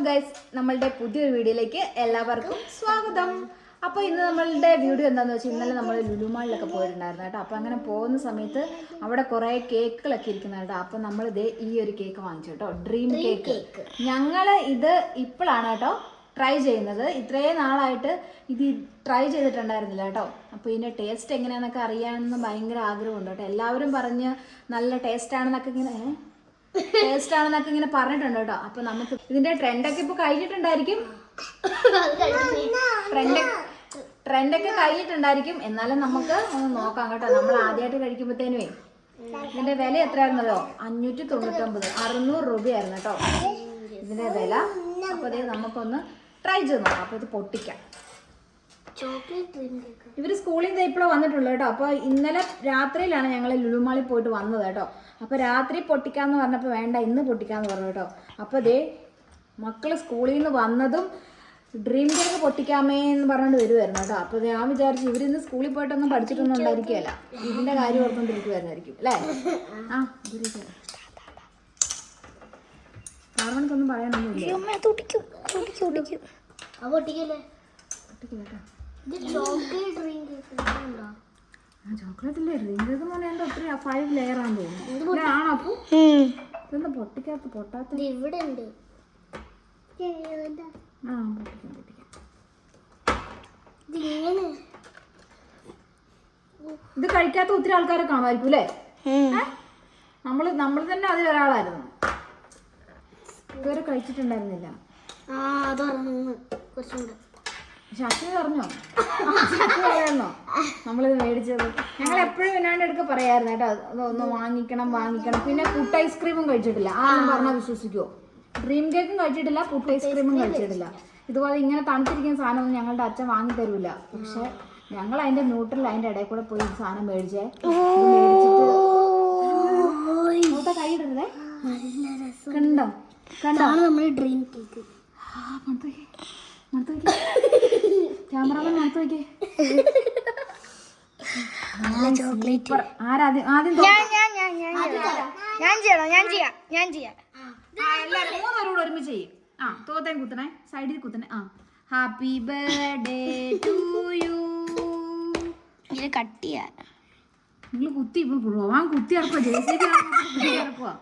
Guys, നമ്മളുടെ പുതിയൊരു വീഡിയോയിലേക്ക് എല്ലാവർക്കും സ്വാഗതം. അപ്പോൾ ഇന്ന് നമ്മളുടെ വീഡിയോ എന്താണെന്ന് വെച്ചാൽ ഇന്നലെ നമ്മൾ ലുലു മാളിലൊക്കെ പോയിട്ടുണ്ടായിരുന്നു കേട്ടോ. അപ്പോൾ അങ്ങനെ പോകുന്ന സമയത്ത് അവിടെ കുറേ കേക്കുകളൊക്കെ ഇരിക്കുന്ന കേട്ടോ. അപ്പോൾ നമ്മളിത് ഈ ഒരു കേക്ക് വാങ്ങിച്ചു കേട്ടോ, ഡ്രീം കേക്ക്. ഞങ്ങൾ ഇത് ഇപ്പോഴാണ് കേട്ടോ ട്രൈ ചെയ്യുന്നത്. ഇത്രയും നാളായിട്ട് ഇത് ട്രൈ ചെയ്തിട്ടുണ്ടായിരുന്നില്ല കേട്ടോ. അപ്പോൾ ഇതിൻ്റെ ടേസ്റ്റ് എങ്ങനെയാണെന്നൊക്കെ അറിയാമെന്ന് ഭയങ്കര ആഗ്രഹമുണ്ട് കേട്ടോ. എല്ലാവരും പറഞ്ഞ് നല്ല ടേസ്റ്റാണെന്നൊക്കെ ഇങ്ങനെ പറഞ്ഞിട്ടുണ്ട് കേട്ടോ. അപ്പൊ നമുക്ക് ഇതിന്റെ ട്രെൻഡൊക്കെ ഇപ്പൊ കഴിഞ്ഞിട്ടുണ്ടായിരിക്കും, ട്രെൻഡൊക്കെ കഴിഞ്ഞിട്ടുണ്ടായിരിക്കും. എന്നാലും നമുക്ക് ഒന്ന് നോക്കാം കേട്ടോ. നമ്മൾ ആദ്യമായിട്ട് കഴിക്കുമ്പോഴത്തേനുവേ ഇതിന്റെ വില എത്രയായിരുന്നല്ലോ? 599, 600 രൂപയായിരുന്നു കേട്ടോ ഇതിന്റെ വില. അപ്പൊ അതേ നമുക്കൊന്ന് ട്രൈ ചെയ്ത് നോക്കാം. അപ്പൊ ഇത് പൊട്ടിക്കാം. ഇവര് സ്കൂളിൽ നിന്ന് ഇപ്പോഴും വന്നിട്ടുള്ളൂ കേട്ടോ. അപ്പോൾ ഇന്നലെ രാത്രിയിലാണ് ഞങ്ങൾ ലുലുമാളിൽ പോയിട്ട് വന്നത് കേട്ടോ. അപ്പോൾ രാത്രി പൊട്ടിക്കാന്ന് പറഞ്ഞപ്പോൾ വേണ്ട, ഇന്ന് പൊട്ടിക്കാന്ന് പറഞ്ഞു കേട്ടോ. അപ്പോൾ ദേ മക്കള് സ്കൂളിൽ നിന്ന് വന്നതും ഡ്രീം കേക്ക് പൊട്ടിക്കാമേ എന്ന് പറഞ്ഞുകൊണ്ട് വരുമായിരുന്നു കേട്ടോ. അപ്പോൾ ഞാൻ വിചാരിച്ചു ഇവരിന്ന് സ്കൂളിൽ പോയിട്ടൊന്നും പഠിച്ചിട്ടൊന്നും ഉണ്ടായിരിക്കുകയല്ല, ഇതിന്റെ കാര്യം ഓർക്കൊണ്ടിരിക്കുമായിരുന്നായിരിക്കും അല്ലേ? കാരണക്കൊന്നും പറയാനൊന്നുമില്ല. ചോക്ലേറ്റ് ഇല്ലേ? ഡ്രീം കേക്ക് എന്ന് പറഞ്ഞാൽ ഒത്തിരി 5 ലെയർ ആണെന്ന് തോന്നുന്നു. ആണോ അപ്പു? ഇതെന്താ പൊട്ടിക്കാത്ത? പൊട്ടാത്ത ഇവിടെ ഉണ്ട്. ആ പൊട്ടിക്കാം. ഇത് കഴിക്കാത്ത ഒത്തിരി ആൾക്കാരെ കാണുമായിരിക്കും അല്ലേ? നമ്മൾ തന്നെ അതിൽ ഒരാളായിരുന്നു. ഇതുവരെ കഴിച്ചിട്ടുണ്ടായിരുന്നില്ല. ശക്തി പറഞ്ഞോ? ശക്തി പറയായിരുന്നോ നമ്മളിത് മേടിച്ചത്? ഞങ്ങൾ എപ്പോഴും വിനാണ്ട് എടുക്ക പറയായിരുന്നു കേട്ടോ, ഒന്ന് വാങ്ങിക്കണം. പിന്നെ പുട്ട് ഐസ്ക്രീമും കഴിച്ചിട്ടില്ല. ആരും പറഞ്ഞാൽ വിശ്വസിക്കുമോ? ഡ്രീം കേക്കും കഴിച്ചിട്ടില്ല, പുട്ട് ഐസ്ക്രീമും കഴിച്ചിട്ടില്ല. ഇതുപോലെ ഇങ്ങനെ തണുത്തിരിക്കുന്ന സാധനമൊന്നും ഞങ്ങളുടെ അച്ഛൻ വാങ്ങി തരൂല. പക്ഷെ ഞങ്ങൾ അതിന്റെ ന്യൂട്രൽ അതിന്റെ ഇടയിൽ കൂടെ പോയി സാധനം മേടിച്ചേ. മേടിച്ചിട്ട് കൈയിടരുതേ. കണ്ടോ നമ്മുടെ ഡ്രീം കേക്ക്? ക്യാമറമാൻ മണത്ത് നോക്കിയേ. മൂന്നോരോട് ഒരുമിച്ച് ചെയ്യും. ആ തോത്തേം കുത്തണേ, സൈഡിൽ കുത്തണേ. ആ ഹാപ്പി ബർത്ത്ഡേ ടു യു. ഇത് കട്ട് ചെയ്യാൻ നിങ്ങൾ കുത്തി പോവാൻ കുത്തി ഇറക്കുവാ. JCB കുത്തി ഇറക്കുവാ.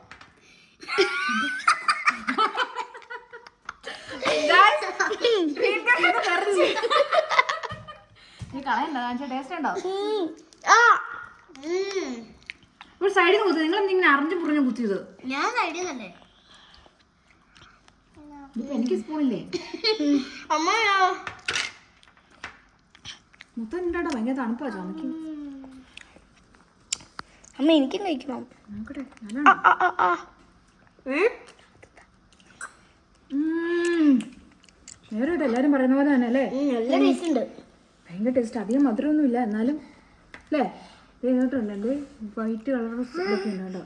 ടേസ്റ്റ് ഉണ്ടോ? ഒരു സൈഡിൽ കുത്തി. നിങ്ങൾ എന്തെങ്കിലും അറിഞ്ഞു പുറഞ്ഞു കുത്തിയത്? ഞാൻ സൈഡിൽ തന്നെ. എനിക്ക് സ്പൂണില്ലേ? മൊത്തം ഉണ്ടാട്ടോ. ഭയങ്കര തണുപ്പാ ചുമക്ക്. അമ്മ എനിക്കും കഴിക്കണം. നോക്കട്ടെ. വേറെ എല്ലാരും പറയുന്ന പോലെ തന്നെ അല്ലേ? നല്ല ടേസ്റ്റ് ഉണ്ട്. ഭയങ്കര ടേസ്റ്റ്. അധികം മധുരമൊന്നും ഇല്ല എന്നാലും അല്ലേ? ഇതിനകത്തുണ്ട് എൻ്റെ വൈറ്റ് കളർ ഒക്കെ ഉണ്ട് കേട്ടോ.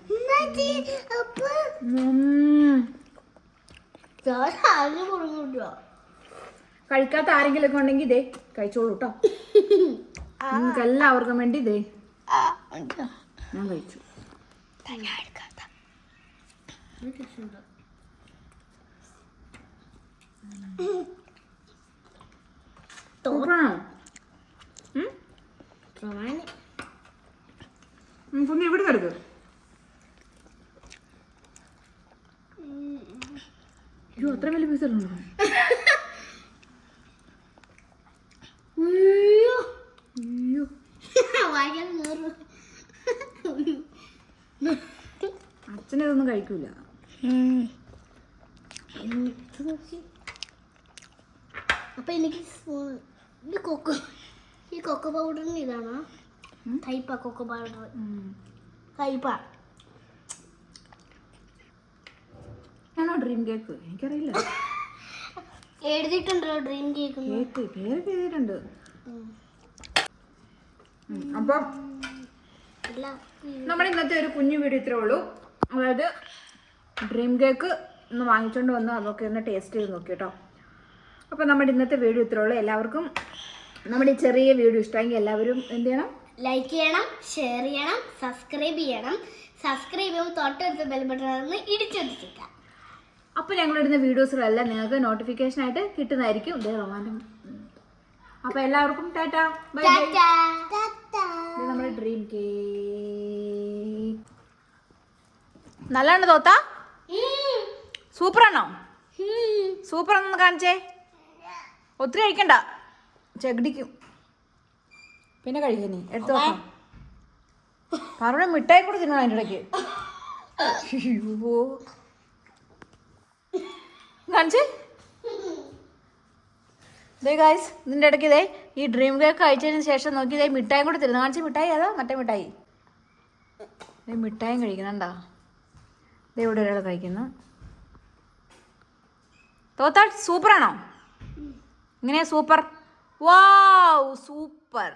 കഴിക്കാത്ത ആരെങ്കിലും ഒക്കെ ഉണ്ടെങ്കിൽ ഇതേ കഴിച്ചോളൂ കേട്ടോ. നിങ്ങൾക്ക് എല്ലാവർക്കും വേണ്ടി ഇതേ ഞാൻ കഴിച്ചു. ഇവിടെ കരുത്. അത്ര വലിയ പീസ് ഉണ്ടോ? അച്ഛനതൊന്നും കഴിക്കൂല. അപ്പൊ എനിക്ക് ഈ കൊക്കോ പൗഡറിന് ഇതാണോ കയ്പ? കൊക്കോ പൗഡർ കയ്പ ആണോ ഡ്രീം കേക്ക്? എനിക്കറിയില്ല. എഴുതിയിട്ടുണ്ടോ ഡ്രീം കേക്ക്? പേരൊക്കെ എഴുതിയിട്ടുണ്ട്. അപ്പം നമ്മുടെ ഇന്നത്തെ ഒരു കുഞ്ഞു വീഡിയോ ഇത്രേ ഉള്ളൂ. അതായത് ഡ്രീം കേക്ക് ഒന്ന് വാങ്ങിച്ചോണ്ട് വന്ന് അതൊക്കെ ഒന്ന് ടേസ്റ്റ് ചെയ്ത് നോക്കി കേട്ടോ. അപ്പോൾ നമ്മുടെ ഇന്നത്തെ വീഡിയോ ഇത്രേ ഉള്ളൂ. എല്ലാവർക്കും നമ്മുടെ ഈ ചെറിയ വീഡിയോ ഇഷ്ടമെങ്കിൽ എല്ലാവരും എന്ത് ചെയ്യണം? ലൈക്ക് ചെയ്യണം, ഷെയർ ചെയ്യണം, സബ്സ്ക്രൈബ് ചെയ്യണം. സബ്സ്ക്രൈബ് ചെയ്യുമ്പോൾ തൊട്ടടുത്ത ബെൽ ബട്ടൺ ഇടിച്ചൊടിച്ചേക്കാം. അപ്പോൾ ഞങ്ങളിടുന്ന വീഡിയോസുകളെല്ലാം നിങ്ങൾക്ക് നോട്ടിഫിക്കേഷൻ ആയിട്ട് കിട്ടുന്നതായിരിക്കും. അപ്പോൾ എല്ലാവർക്കും ടാറ്റാ ബൈ ബൈ. നമ്മുടെ ഡ്രീം കേക്ക് നല്ലതാണ് തോത്ത? സൂപ്പറാണോ? സൂപ്പറാണെന്ന് കാണിച്ചേ. ഒത്തിരി കഴിക്കണ്ട, ചെകിടിക്കും. പിന്നെ കഴിക്കാൻ നീ എടുത്തു നോക്കാം. പറഞ്ഞ മിഠായി കൂടെ തിന്നണം അതിൻ്റെ ഇടയ്ക്ക്. കാണിച്ചേ. ഇതേ ഗായ്സ്, ഇതിൻ്റെ ഇടയ്ക്ക് ഇതേ ഈ ഡ്രീം കേക്ക് കഴിച്ചതിന് ശേഷം നോക്കി ഇതേ മിഠായും കൂടെ തരുന്നു. കാണിച്ച് മിഠായി അതാ മറ്റേ മിഠായി. ഇതേ മിഠായും കഴിക്കുന്നുണ്ടാ. ഇതേ ഇവിടെ ഒരാൾ കഴിക്കുന്നു. തോത്താ സൂപ്പറാണോ? ഇങ്ങനെയാ സൂപ്പർ? Wow super.